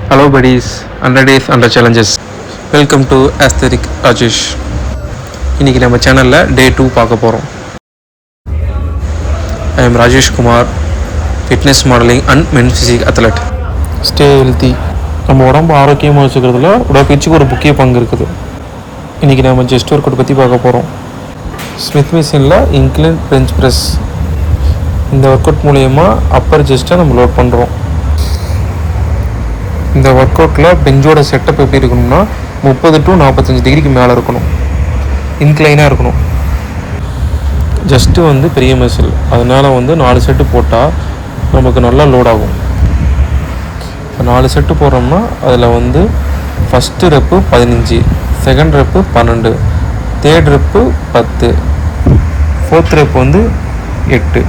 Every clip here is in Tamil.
Hello buddies, 100 days 100 challenges. Welcome to Aesthetic Rajesh. இன்னைக்கு நம்ம சேனலில் டே 2 பார்க்க போகிறோம். I am Rajesh Kumar, fitness modeling and men's physique athlete. Stay healthy. நம்ம உடம்பு ஆரோக்கியமாக வச்சுக்கிறதுல உடற்பயிற்சிக்கு ஒரு முக்கிய பங்கு இருக்குது. இன்றைக்கி நம்ம செஸ்ட் ஒர்க் அவுட் பற்றி பார்க்க போகிறோம். ஸ்மித் மிஷினில் இன்க்ளைன் பெஞ்ச் ப்ரெஸ். இந்த ஒர்க் அவுட் மூலயமா அப்பர் செஸ்ட்டை நம்ம லோட் பண்ணுறோம். இந்த ஒர்க் அவுட்டில் பெஞ்சோட செட்டப் எப்படி இருக்கணும்னா 30 to 45 டிகிரிக்கு மேலே இருக்கணும், இன்க்ளைனாக இருக்கணும். ஜஸ்ட்டு பெரிய மசில், அதனால் 4 செட்டு போட்டால் நமக்கு நல்லா லோட் ஆகும். இப்போ 4 செட்டு போடுறோம்னா அதில் first rep 15, second rep 12, third rep 10, fourth rep 8.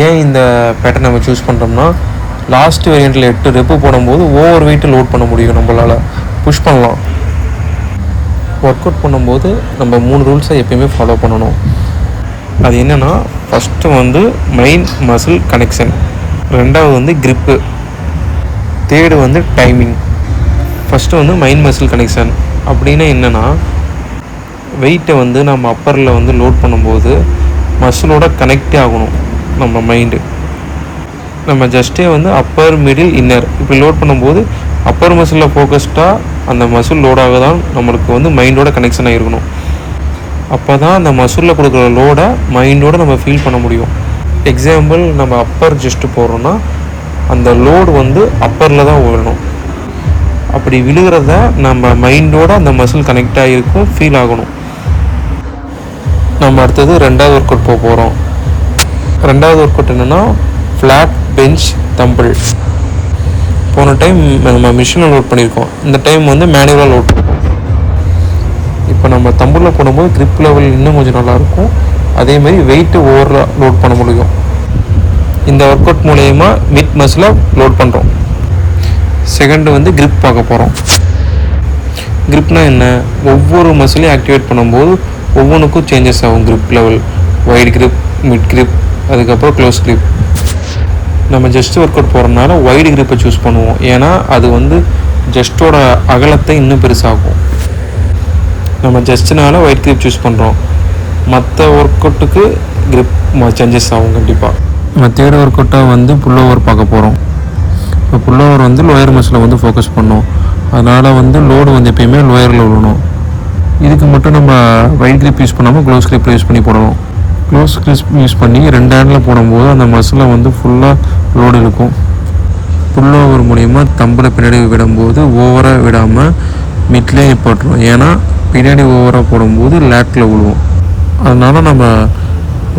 ஏன் இந்த பேட்டர்ன் நம்ம சூஸ் பண்ணுறோம்னா, லாஸ்ட் வேரியண்ட்டில் 8 ரெப்பு போடும்போது ஓவர் வெயிட்டு லோட் பண்ண முடியும், நம்மளால் புஷ் பண்ணலாம். ஒர்க் அவுட் பண்ணும்போது நம்ம 3 ரூல்ஸை எப்பயுமே ஃபாலோ பண்ணணும். அது என்னென்னா, ஃபஸ்ட்டு மெயின் மசில் கனெக்ஷன், ரெண்டாவது grip, third timing. First main muscle connection அப்படின்னா என்னென்னா, வெயிட்டை நம்ம அப்பரில் லோட் பண்ணும்போது மசிலோட கனெக்டே ஆகணும் நம்ம மைண்டு. நம்ம ஜஸ்ட்டே அப்பர் மிடில் இன்னர் இப்படி லோட் பண்ணும்போது அப்பர் மசிலில் ஃபோக்கஸ்டாக அந்த மசில் லோடாக தான் நம்மளுக்கு மைண்டோட கனெக்ஷன் ஆகிருக்கணும். அப்போ தான் அந்த மசிலில் கொடுக்குற லோடை மைண்டோடு நம்ம ஃபீல் பண்ண முடியும். எக்ஸாம்பிள், நம்ம அப்பர் ஜஸ்ட்டு போடுறோன்னா அந்த லோடு அப்பரில் தான் விழணும். அப்படி விழுகிறத நம்ம மைண்டோடு அந்த மசில் கனெக்ட் ஆகிருக்கும், ஃபீல் ஆகணும். நம்ம அடுத்தது ரெண்டாவது ஒர்க் அவுட் போக போகிறோம். ரெண்டாவது ஒர்க் அவுட் என்னென்னா, ஃப்ளாட் பெஞ்ச் தம்பிள். போன டைம் நம்ம மிஷினில் லோட் பண்ணியிருக்கோம், இந்த டைம் மேனுவலாக லோட் பண்ணியிருக்கோம். இப்போ நம்ம தம்பிளில் போடும்போது கிரிப் லெவல் இன்னும் கொஞ்சம் நல்லாயிருக்கும். அதேமாதிரி வெயிட்டு ஓவராக லோட் பண்ண முடியும். இந்த ஒர்க் அவுட் மூலயமா மிட் மசிலை லோட் பண்ணுறோம். செகண்டு கிரிப் பார்க்க போகிறோம். கிரிப்னால் என்ன, ஒவ்வொரு மசிலையும் ஆக்டிவேட் பண்ணும்போது ஒவ்வொன்றுக்கும் சேஞ்சஸ் ஆகும் grip level. Wide grip, mid grip, அதுக்கப்புறம் க்ளோஸ் கிரிப். நம்ம ஜஸ்ட் ஒர்க் அவுட் போகிறதுனால வைடு கிரிப்பை சூஸ் பண்ணுவோம். ஏன்னா அது ஜஸ்ட்டோட அகலத்தை இன்னும் பெருசாகும். நம்ம ஜஸ்ட்னால ஒயிட் கிரிப் சூஸ் பண்ணுறோம். மற்ற ஒர்க் அவுட்டுக்கு கிரிப் சேஞ்சஸ் ஆகும் கண்டிப்பாக. நம்ம தேர்ட் ஒர்க் அவுட்டாக புல் ஓவர் பார்க்க போகிறோம். இப்போ புல் ஓவர் லோயர் மசில் ஃபோக்கஸ் பண்ணோம். அதனால் லோடு எப்பயுமே லோயரில் விழணும். இதுக்கு மட்டும் நம்ம வைட் கிரிப் யூஸ் பண்ணாமல் க்ளோஸ் கிரிப் யூஸ் பண்ணி போடணும். க்ளோஸ் கிரிப் யூஸ் பண்ணி 2 ஹேண்டில் போடும்போது அந்த மசிலை ஃபுல்லாக லோடு இருக்கும். புல் ஓவர் மூலிமா தம்பில் பின்னாடி விடும்போது ஓவராக விடாமல் மிட்லேயே நிப்பாட்டுரும். ஏன்னா பின்னாடி ஓவராக போடும்போது லேட்டில் விழுவோம். அதனால் நம்ம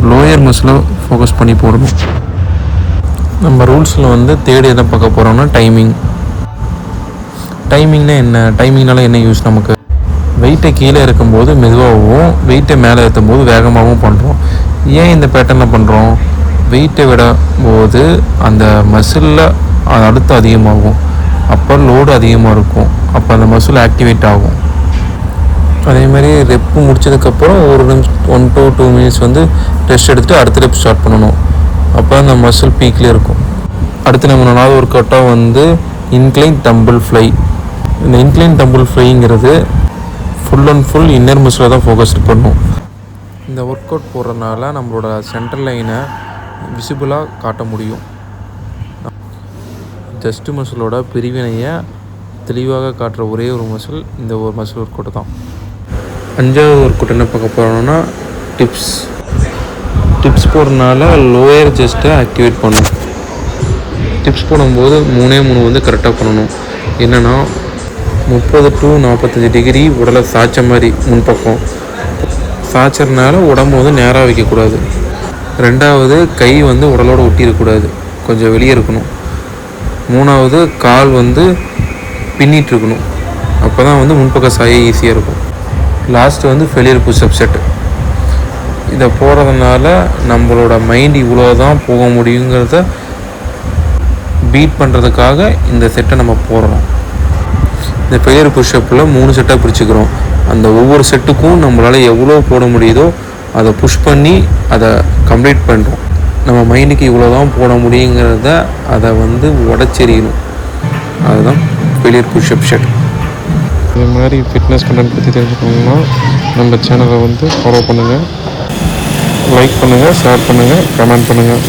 லோயர் மசிலை ஃபோக்கஸ் பண்ணி போடணும். நம்ம ரூல்ஸில் தேர்ட் எதை பார்க்க போகிறோம்னா டைமிங். டைமிங்னால் என்ன, டைமிங்னால என்ன யூஸ், நமக்கு வெயிட்டை கீழே இருக்கும்போது மெதுவாகவும் வெயிட்டை மேலே ஏற்றும் போது வேகமாகவும் பண்ணுறோம். ஏன் இந்த பேட்டர்னில் பண்ணுறோம், வெயிட்டை விடும்போது அந்த மசிலில் அழுத்தம் அதிகமாகும், அப்போ லோடு அதிகமாக இருக்கும், அப்போ அந்த மசில் ஆக்டிவேட் ஆகும். அதேமாதிரி ரெப்பு முடிச்சதுக்கப்புறம் ஒரு நிமிஷம் 1 to 2 மினிட்ஸ் ரெஸ்ட் எடுத்துகிட்டு அடுத்த ரெப் ஸ்டார்ட் பண்ணணும். அப்போ அந்த மசில் பீக்லேயே இருக்கும். அடுத்து நம்ம 4வது ஒர்க் அவுட்டாக இன்க்ளைன் டம்பிள் ஃப்ளை. இந்த இன்க்ளைன் டம்பிள் ஃப்ளைங்கிறது ஃபுல் அண்ட் ஃபுல் இன்னர் மசிலை தான் ஃபோக்கஸ்டு பண்ணும். இந்த ஒர்க் அவுட் போடுறதுனால நம்மளோட சென்ட்ரல் லைனை விசிபிளாக காட்ட முடியும். ஜஸ்ட் மசிலோட பிரிவினையை தெளிவாக காட்டுற ஒரே ஒரு மசில் இந்த ஒரு மசில் ஒர்க் அவுட் தான். 5வது ஒர்க் அவுட் என்ன பார்க்க போகிறோம்னா டிப்ஸ். டிப்ஸ் போடுறதுனால லோயர் ஜஸ்ட்டை ஆக்டிவேட் பண்ணும். டிப்ஸ் போடும்போது 3 கரெக்டாக பண்ணணும். என்னென்னா 30 to 45 டிகிரி உடலை சாய்ச்ச மாதிரி முன்பக்கம் சாய்ச்சறனால உடம்பு நேராக வைக்கக்கூடாது. ரெண்டாவது கை உடலோடு ஒட்டியிருக்கக்கூடாது, கொஞ்சம் வெளியே இருக்கணும். 3வது கால் பின்னிட்டு இருக்கணும். அப்போ தான் முன்பக்கம் சாய ஈஸியாக இருக்கும். Last failure push up set. இதை போடுறதுனால நம்மளோட மைண்ட் இவ்வளோ தான் போக முடியுங்கிறத பீட் பண்ணுறதுக்காக இந்த செட்டை நம்ம போடுறோம். இந்த ஃபெலியர் புஷ்அப்பில் 3 செட்டாக பிரிச்சுக்கிறோம். அந்த ஒவ்வொரு செட்டுக்கும் நம்மளால் எவ்வளோ போட முடியுதோ அதை புஷ் பண்ணி அதை கம்ப்ளீட் பண்ணுறோம். நம்ம மைண்டுக்கு இவ்வளோ தான் போட முடியுங்கிறத அதை உடச்செறியணும். அதுதான் ஃபெயிலியர் புஷ்அப் ஷெட். இது மாதிரி ஃபிட்னஸ் கண்டென்ட் பற்றி தெரிஞ்சுக்கணுன்னா நம்ம சேனலை வந்து ஃபாலோ பண்ணுங்கள், லைக் பண்ணுங்கள், ஷேர் பண்ணுங்கள், கமெண்ட் பண்ணுங்கள்.